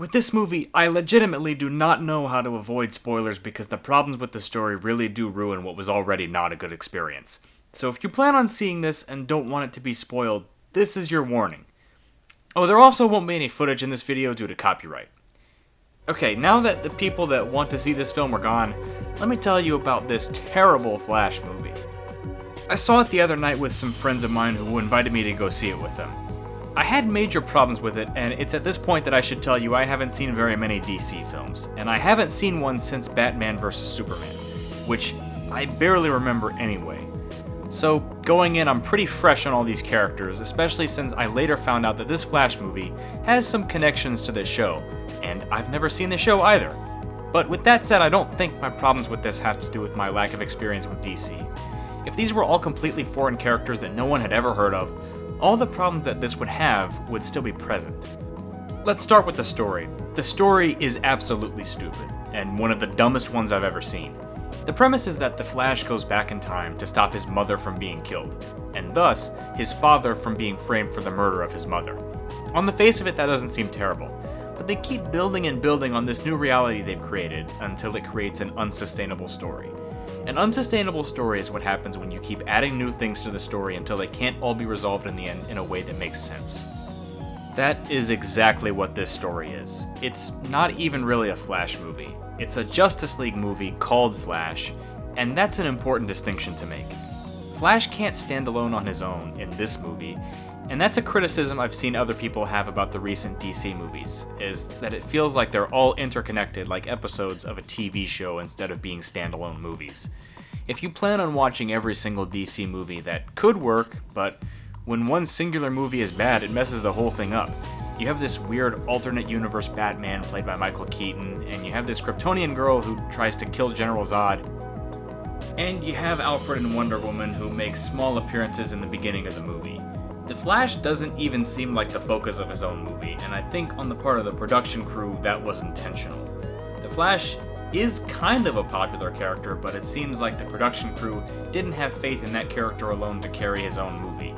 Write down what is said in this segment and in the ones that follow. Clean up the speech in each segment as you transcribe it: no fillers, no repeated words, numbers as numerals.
With this movie, I legitimately do not know how to avoid spoilers because the problems with the story really do ruin what was already not a good experience. So if you plan on seeing this and don't want it to be spoiled, this is your warning. Oh, there also won't be any footage in this video due to copyright. Okay, now that the people that want to see this film are gone, let me tell you about this terrible Flash movie. I saw it the other night with some friends of mine who invited me to go see it with them. I had major problems with it, and it's at this point that I should tell you I haven't seen very many DC films, and I haven't seen one since Batman vs. Superman, which I barely remember anyway. So, going in, I'm pretty fresh on all these characters, especially since I later found out that this Flash movie has some connections to this show, and I've never seen the show either. But with that said, I don't think my problems with this have to do with my lack of experience with DC. If these were all completely foreign characters that no one had ever heard of, all the problems that this would have would still be present. Let's start with the story. The story is absolutely stupid, and one of the dumbest ones I've ever seen. The premise is that the Flash goes back in time to stop his mother from being killed, and thus, his father from being framed for the murder of his mother. On the face of it, that doesn't seem terrible, but they keep building and building on this new reality they've created until it creates an unsustainable story. An unsustainable story is what happens when you keep adding new things to the story until they can't all be resolved in the end in a way that makes sense. That is exactly what this story is. It's not even really a Flash movie. It's a Justice League movie called Flash, and that's an important distinction to make. Flash can't stand alone on his own in this movie, and that's a criticism I've seen other people have about the recent DC movies, is that it feels like they're all interconnected like episodes of a TV show instead of being standalone movies. If you plan on watching every single DC movie, that could work, but when one singular movie is bad, it messes the whole thing up. You have this weird alternate universe Batman played by Michael Keaton, and you have this Kryptonian girl who tries to kill General Zod, and you have Alfred and Wonder Woman who make small appearances in the beginning of the movie. The Flash doesn't even seem like the focus of his own movie, and I think on the part of the production crew that was intentional. The Flash is kind of a popular character, but it seems like the production crew didn't have faith in that character alone to carry his own movie.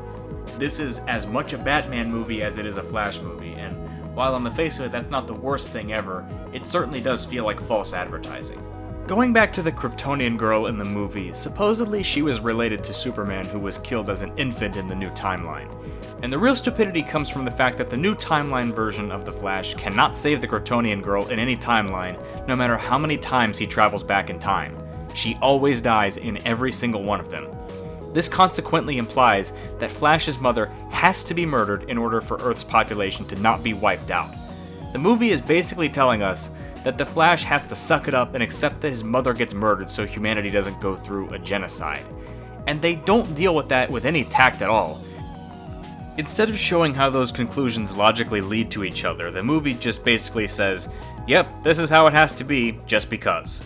This is as much a Batman movie as it is a Flash movie, and while on the face of it that's not the worst thing ever, it certainly does feel like false advertising. Going back to the Kryptonian girl in the movie, supposedly she was related to Superman, who was killed as an infant in the new timeline. And the real stupidity comes from the fact that the new timeline version of the Flash cannot save the Kryptonian girl in any timeline, no matter how many times he travels back in time. She always dies in every single one of them. This consequently implies that Flash's mother has to be murdered in order for Earth's population to not be wiped out. The movie is basically telling us that the Flash has to suck it up and accept that his mother gets murdered so humanity doesn't go through a genocide. And they don't deal with that with any tact at all. Instead of showing how those conclusions logically lead to each other, the movie just basically says, yep, this is how it has to be, just because.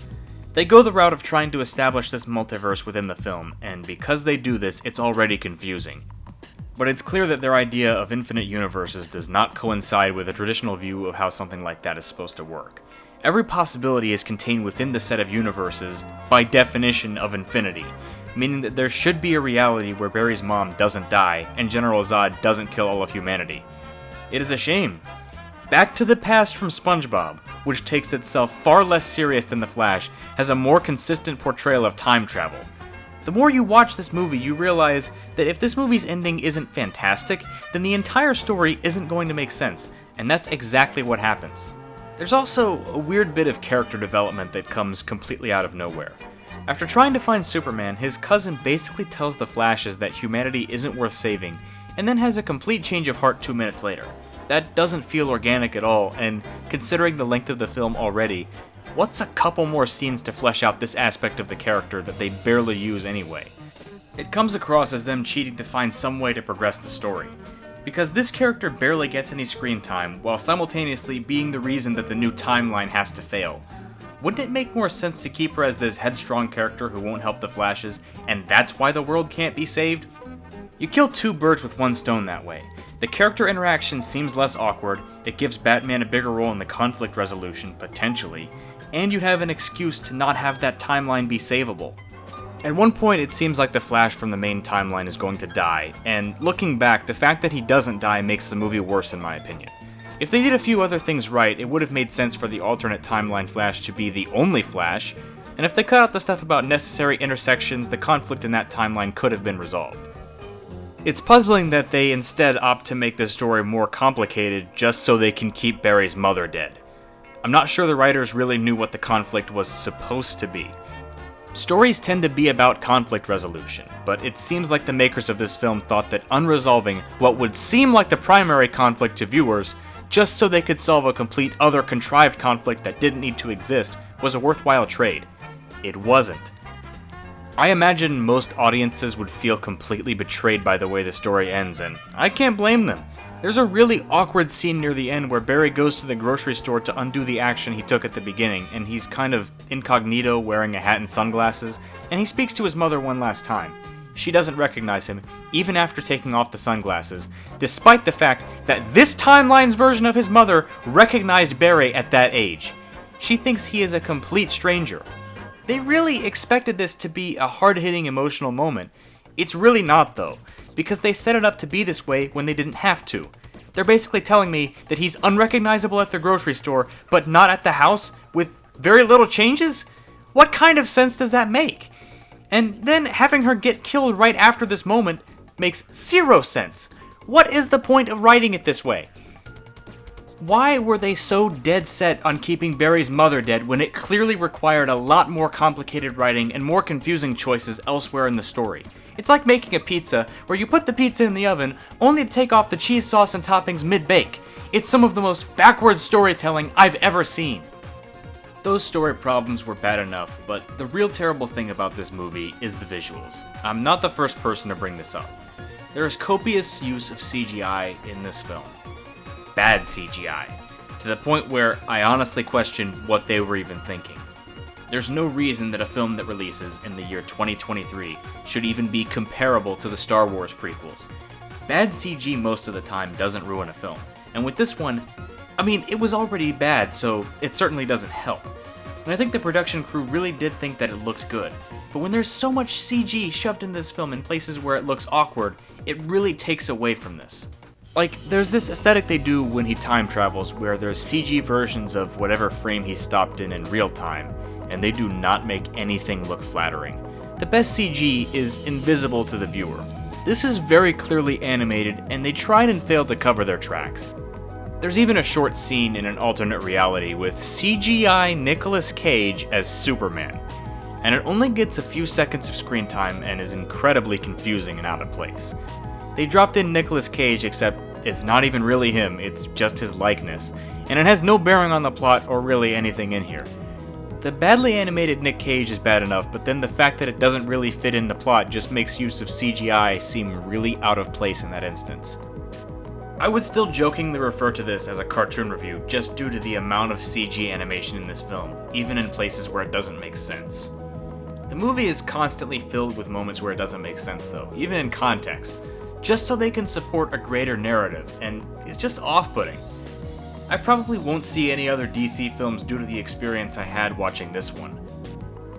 They go the route of trying to establish this multiverse within the film, and because they do this, it's already confusing. But it's clear that their idea of infinite universes does not coincide with a traditional view of how something like that is supposed to work. Every possibility is contained within the set of universes by definition of infinity, meaning that there should be a reality where Barry's mom doesn't die and General Zod doesn't kill all of humanity. It is a shame. Back to the Past from SpongeBob, which takes itself far less serious than The Flash, has a more consistent portrayal of time travel. The more you watch this movie, you realize that if this movie's ending isn't fantastic, then the entire story isn't going to make sense, and that's exactly what happens. There's also a weird bit of character development that comes completely out of nowhere. After trying to find Superman, his cousin basically tells the Flashes that humanity isn't worth saving, and then has a complete change of heart 2 minutes later. That doesn't feel organic at all, and considering the length of the film already, what's a couple more scenes to flesh out this aspect of the character that they barely use anyway? It comes across as them cheating to find some way to progress the story, because this character barely gets any screen time, while simultaneously being the reason that the new timeline has to fail. Wouldn't it make more sense to keep her as this headstrong character who won't help the Flashes, and that's why the world can't be saved? You kill two birds with one stone that way. The character interaction seems less awkward, it gives Batman a bigger role in the conflict resolution, potentially, and you'd have an excuse to not have that timeline be savable. At one point, it seems like the Flash from the main timeline is going to die, and looking back, the fact that he doesn't die makes the movie worse in my opinion. If they did a few other things right, it would have made sense for the alternate timeline Flash to be the only Flash, and if they cut out the stuff about necessary intersections, the conflict in that timeline could have been resolved. It's puzzling that they instead opt to make this story more complicated just so they can keep Barry's mother dead. I'm not sure the writers really knew what the conflict was supposed to be. Stories tend to be about conflict resolution, but it seems like the makers of this film thought that unresolving what would seem like the primary conflict to viewers, just so they could solve a complete other contrived conflict that didn't need to exist, was a worthwhile trade. It wasn't. I imagine most audiences would feel completely betrayed by the way the story ends, and I can't blame them. There's a really awkward scene near the end where Barry goes to the grocery store to undo the action he took at the beginning, and he's kind of incognito wearing a hat and sunglasses, and he speaks to his mother one last time. She doesn't recognize him, even after taking off the sunglasses, despite the fact that this timeline's version of his mother recognized Barry at that age. She thinks he is a complete stranger. They really expected this to be a hard-hitting emotional moment. It's really not, though, because they set it up to be this way when they didn't have to. They're basically telling me that he's unrecognizable at the grocery store, but not at the house, with very little changes? What kind of sense does that make? And then having her get killed right after this moment makes zero sense. What is the point of writing it this way? Why were they so dead set on keeping Barry's mother dead when it clearly required a lot more complicated writing and more confusing choices elsewhere in the story? It's like making a pizza where you put the pizza in the oven only to take off the cheese sauce and toppings mid-bake. It's some of the most backwards storytelling I've ever seen. Those story problems were bad enough, but the real terrible thing about this movie is the visuals. I'm not the first person to bring this up. There is copious use of CGI in this film. Bad CGI, to the point where I honestly question what they were even thinking. There's no reason that a film that releases in the year 2023 should even be comparable to the Star Wars prequels. Bad CG most of the time doesn't ruin a film, and with this one, I mean, it was already bad, so it certainly doesn't help. And I think the production crew really did think that it looked good, but when there's so much CG shoved in this film in places where it looks awkward, it really takes away from this. Like, there's this aesthetic they do when he time travels where there's CG versions of whatever frame he stopped in real time, and they do not make anything look flattering. The best CG is invisible to the viewer. This is very clearly animated, and they tried and failed to cover their tracks. There's even a short scene in an alternate reality with CGI Nicolas Cage as Superman, and it only gets a few seconds of screen time and is incredibly confusing and out of place. They dropped in Nicolas Cage, except it's not even really him, it's just his likeness, and it has no bearing on the plot or really anything in here. The badly animated Nick Cage is bad enough, but then the fact that it doesn't really fit in the plot just makes use of CGI seem really out of place in that instance. I would still jokingly refer to this as a cartoon review just due to the amount of CG animation in this film, even in places where it doesn't make sense. The movie is constantly filled with moments where it doesn't make sense though, even in context, just so they can support a greater narrative, and it's just off-putting. I probably won't see any other DC films due to the experience I had watching this one.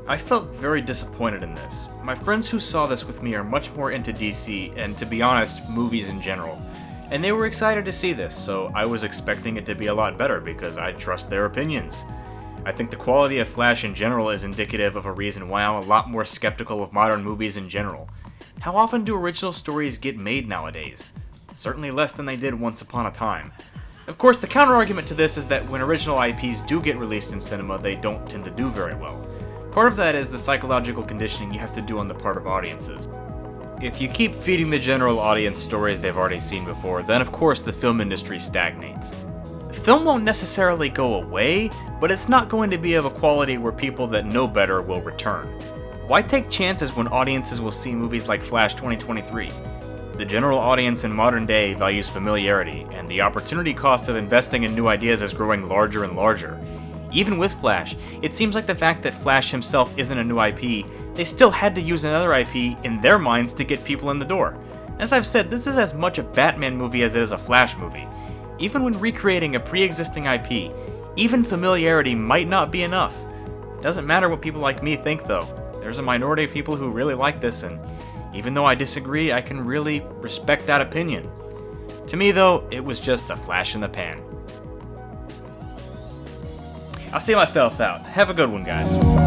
I felt very disappointed in this. My friends who saw this with me are much more into DC, and to be honest, movies in general. And they were excited to see this, so I was expecting it to be a lot better because I trust their opinions. I think the quality of Flash in general is indicative of a reason why I'm a lot more skeptical of modern movies in general. How often do original stories get made nowadays? Certainly less than they did once upon a time. Of course, the counter-argument to this is that when original IPs do get released in cinema, they don't tend to do very well. Part of that is the psychological conditioning you have to do on the part of audiences. If you keep feeding the general audience stories they've already seen before, then of course the film industry stagnates. Film won't necessarily go away, but it's not going to be of a quality where people that know better will return. Why take chances when audiences will see movies like Flash 2023? The general audience in modern day values familiarity, and the opportunity cost of investing in new ideas is growing larger and larger. Even with Flash, it seems like the fact that Flash himself isn't a new IP, they still had to use another IP in their minds to get people in the door. As I've said, this is as much a Batman movie as it is a Flash movie. Even when recreating a pre-existing IP, even familiarity might not be enough. It doesn't matter what people like me think though. There's a minority of people who really like this, and even though I disagree, I can really respect that opinion. To me though, it was just a flash in the pan. I'll see myself out. Have a good one, guys.